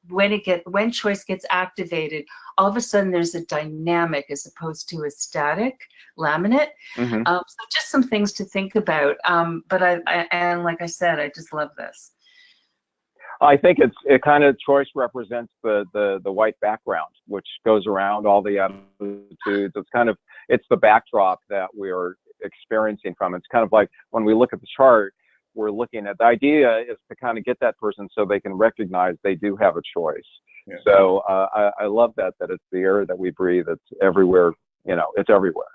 when choice gets activated, all of a sudden there's a dynamic as opposed to a static laminate. So just some things to think about. But and like I said, I just love this. I think it kind of choice represents the white background, which goes around all the attitudes. It's the backdrop that we're experiencing from. It's kind of like when we look at the chart, we're looking at the idea is to kind of get that person so they can recognize they do have a choice. So I love that it's the air that we breathe. It's everywhere. It's everywhere.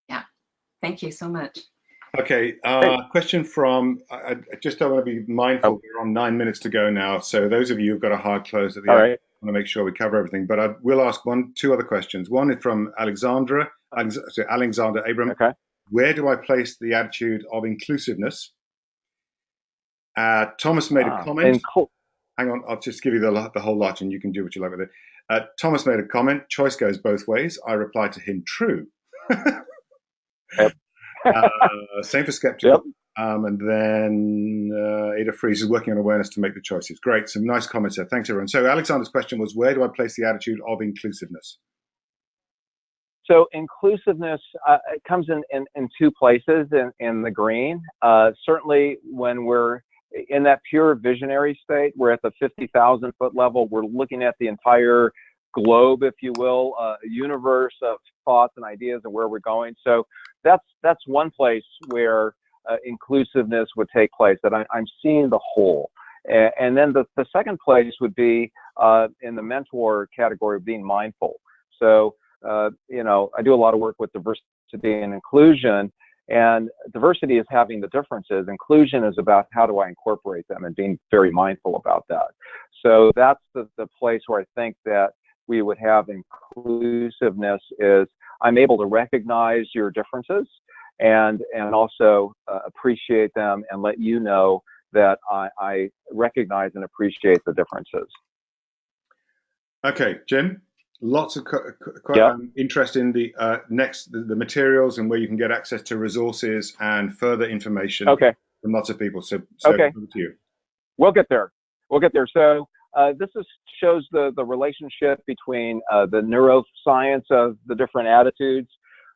Yeah. Thank you so much. Okay. Question from, I just don't want to be mindful. We're on 9 minutes to go now. So those of you who've got a hard close at the end, I want to make sure we cover everything. But I will ask two other questions. One is from Alexander Abram. Okay. Where do I place the attitude of inclusiveness? Thomas made a comment. hang on, I'll just give you the whole lot and you can do what you like with it. Thomas made a comment, choice goes both ways. I replied to him, true. Yep. Same for skeptical. Yep. And then Ada Fries is working on awareness to make the choices. Great, some nice comments there. Thanks, everyone. So Alexander's question was, where do I place the attitude of inclusiveness? So inclusiveness it comes in two places in the green. Certainly when we're in that pure visionary state, we're at the 50,000 foot level. We're looking at the entire globe, if you will, a universe of thoughts and ideas and where we're going. So that's one place where inclusiveness would take place, that I'm seeing the whole. And then the second place would be in the mentor category of being mindful. So, you know, I do a lot of work with diversity and inclusion, and diversity is having the differences. Inclusion is about how do I incorporate them and being very mindful about that. So that's the place where I think that we would have inclusiveness is I'm able to recognize your differences and also appreciate them and let you know that I recognize and appreciate the differences. Okay, Jim, lots of interest in the the materials and where you can get access to resources and further information from lots of people. So over to you. We'll get there. We'll get there. So this shows the relationship between the neuroscience of the different attitudes.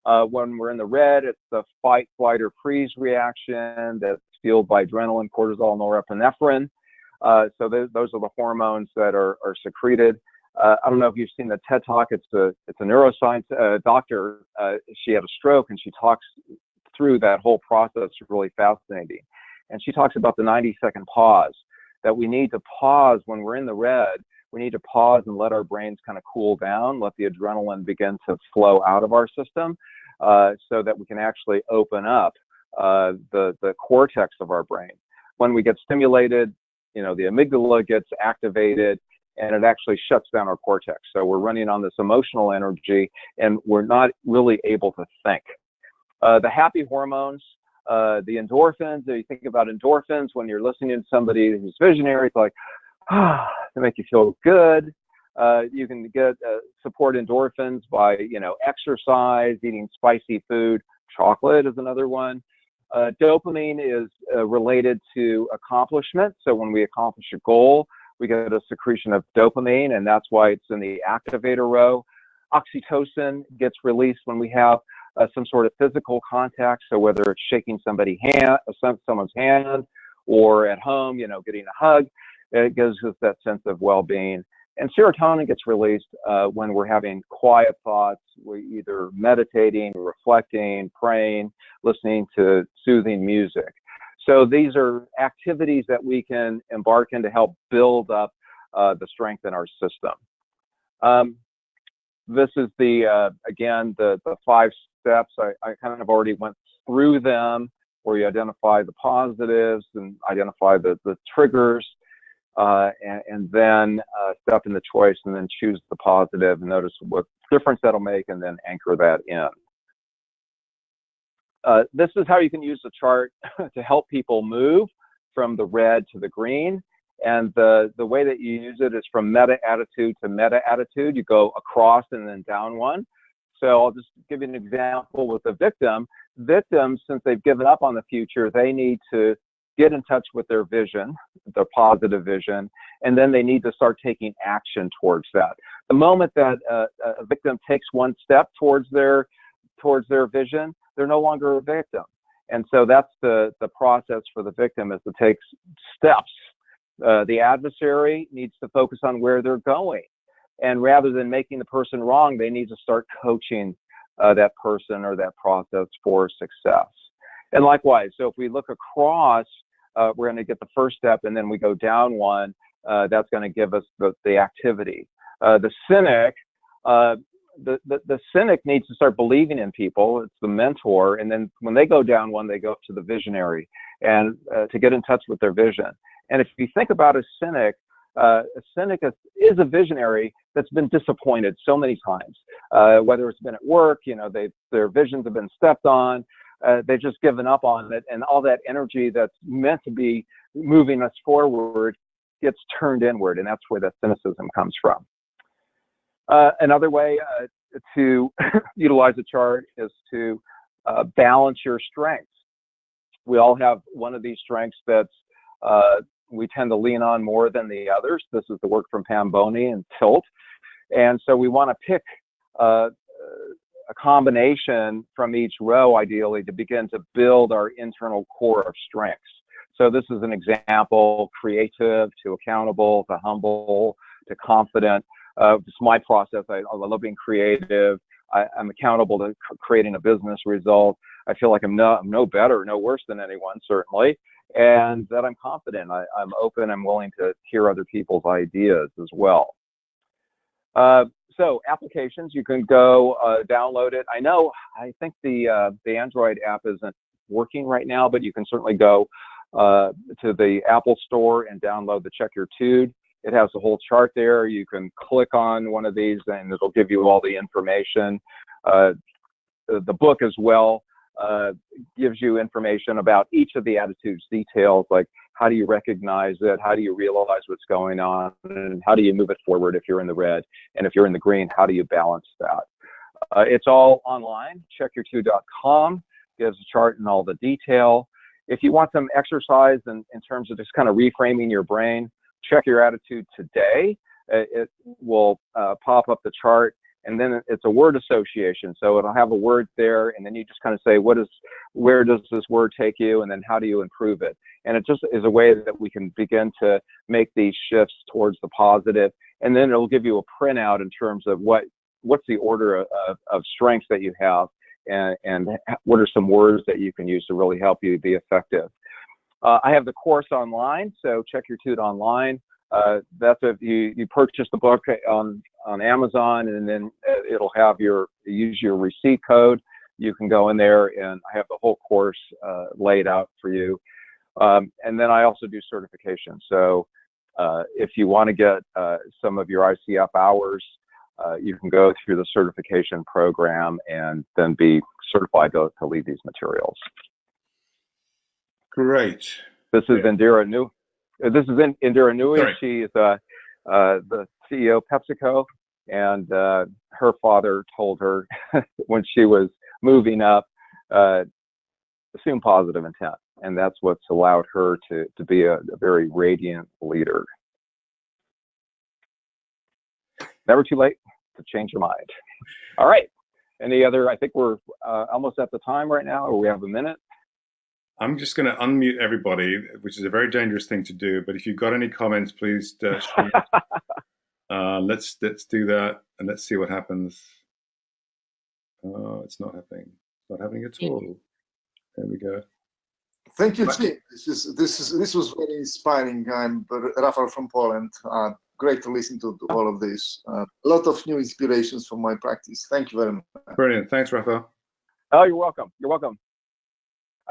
When we're in the red, it's the fight, flight, or freeze reaction that's fueled by adrenaline, cortisol, norepinephrine. So those are the hormones that are secreted. I don't know if you've seen the TED Talk. It's a neuroscience doctor. She had a stroke, and she talks through that whole process. Really fascinating. And she talks about the 90-second pause, that we need to pause when we're in the red. We need to pause and let our brains kind of cool down, let the adrenaline begin to flow out of our system, so that we can actually open up the cortex of our brain. When we get stimulated, you know, the amygdala gets activated, and it actually shuts down our cortex. So we're running on this emotional energy, and we're not really able to think. The happy hormones, the endorphins, if you think about endorphins, when you're listening to somebody who's visionary, it's like, to make you feel good. You can get support endorphins by, you know, exercise, eating spicy food. Chocolate is another one. Dopamine is related to accomplishment. So when we accomplish a goal, we get a secretion of dopamine, and that's why it's in the activator row. Oxytocin gets released when we have some sort of physical contact. So whether it's shaking someone's hand, or at home, you know, getting a hug, it gives us that sense of well-being. And serotonin gets released when we're having quiet thoughts. We're either meditating, reflecting, praying, listening to soothing music. So these are activities that we can embark in to help build up the strength in our system. This is again, the 5 steps. I kind of already went through them, where you identify the positives and identify the triggers, and then step in the choice and then choose the positive and notice what difference that'll make and then anchor that in. This is how you can use the chart to help people move from the red to the green. And the way that you use it is from meta-attitude to meta-attitude. You go across and then down one. So I'll just give you an example with the victim. Victims, since they've given up on the future, they need to get in touch with their vision, their positive vision, and then they need to start taking action towards that. The moment that a victim takes one step towards their vision, they're no longer a victim. And so that's the process for the victim, is to take steps. The adversary needs to focus on where they're going. And rather than making the person wrong, they need to start coaching that person or that process for success. And likewise, so if we look across, we're going to get the first step, and then we go down one. That's going to give us the activity. The cynic, the cynic needs to start believing in people. It's the mentor, and then when they go down one, they go up to the visionary, and to get in touch with their vision. And if you think about a cynic is a visionary that's been disappointed so many times, whether it's been at work, you know, their visions have been stepped on, they've just given up on it, and all that energy that's meant to be moving us forward gets turned inward, and that's where the cynicism comes from. Another way to utilize a chart is to balance your strengths. We all have one of these strengths that's we tend to lean on more than the others. This is the work from Pam Boney and Tilt. And so we want to pick a combination from each row, ideally, to begin to build our internal core of strengths. So this is an example: creative to accountable to humble to confident. It's my process. I love being creative. I'm accountable to creating a business result. I feel like I'm no better, no worse than anyone, certainly, and that I'm confident. I'm open. I'm willing to hear other people's ideas as well. So applications, you can go download it. I think the Android app isn't working right now, but you can certainly go to the Apple Store and download the Check Your Tude. It has the whole chart there. You can click on one of these and it'll give you all the information. The book as well gives you information about each of the attitudes, details like how do you recognize it, how do you realize what's going on, and how do you move it forward if you're in the red, and if you're in the green, how do you balance that? It's all online. Checkyourtude.com gives a chart and all the detail. If you want some exercise in terms of just kind of reframing your brain, check your attitude today. It will pop up the chart, and then it's a word association. So it'll have a word there, and then you just kind of say, where does this word take you, and then how do you improve it? And it just is a way that we can begin to make these shifts towards the positive. And then it'll give you a printout in terms of what's the order of strengths that you have, and what are some words that you can use to really help you be effective. I have the course online, so Check Your Tude online. That's if you purchase the book on Amazon, and then it'll have use your receipt code. You can go in there, and I have the whole course laid out for you. And then I also do certification. So if you want to get some of your ICF hours, you can go through the certification program and then be certified to lead these materials. Great. This is Indira Nui. Indira Nui. Sorry. She is the CEO of PepsiCo, and her father told her when she was moving up, assume positive intent, and that's what's allowed her to be a very radiant leader. Never too late to change your mind. All right. Any other? I think we're almost at the time right now, or we have a minute. I'm just going to unmute everybody, which is a very dangerous thing to do. But if you've got any comments, please share. Let's do that, and let's see what happens. Oh, it's not happening. It's not happening at all. There we go. Thank you, Jim. This was very inspiring. I'm Rafael from Poland. Great to listen to all of this. A lot of new inspirations for my practice. Thank you very much. Brilliant. Thanks, Rafael. Oh, you're welcome. You're welcome.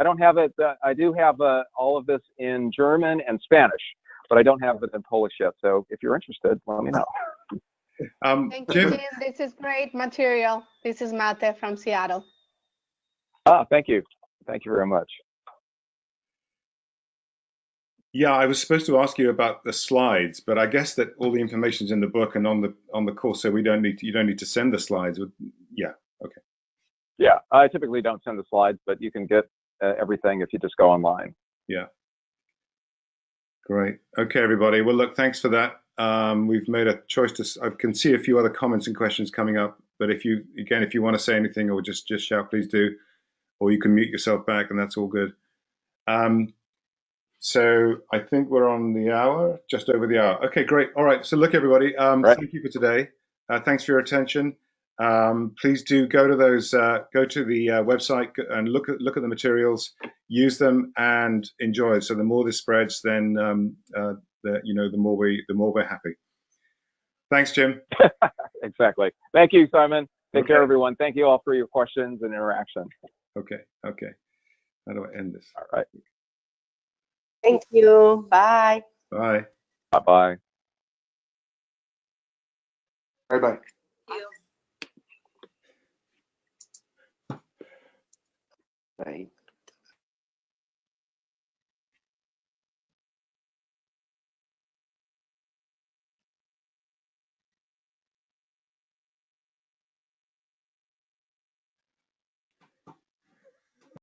I don't have it. I do have all of this in German and Spanish, but I don't have it in Polish yet. So if you're interested, let me know. Thank you, Jim. This is great material. This is Mate from Seattle. Thank you. Thank you very much. Yeah, I was supposed to ask you about the slides, but I guess that all the information's in the book and on the course, so you don't need to send the slides. Yeah. Okay. Yeah, I typically don't send the slides, but you can get everything if you just go online. Yeah. Great. Okay, everybody. Well, look, thanks for that. We've made a choice I can see a few other comments and questions coming up, but if you want to say anything or just shout, please do, or you can mute yourself back, and that's all good. So I think we're on the hour, just over the hour. Okay, great. All right. So look, everybody, thank you for today. Thanks for your attention. Please do go to the website and look at the materials, use them, and enjoy it. So the more this spreads, then the more we're happy. Thanks, Jim. Exactly. Thank you, Simon. Take care, everyone. Thank you all for your questions and interaction. Okay. How do I end this? All right. Thank you. Bye. Bye. Bye-bye. Bye-bye. Right.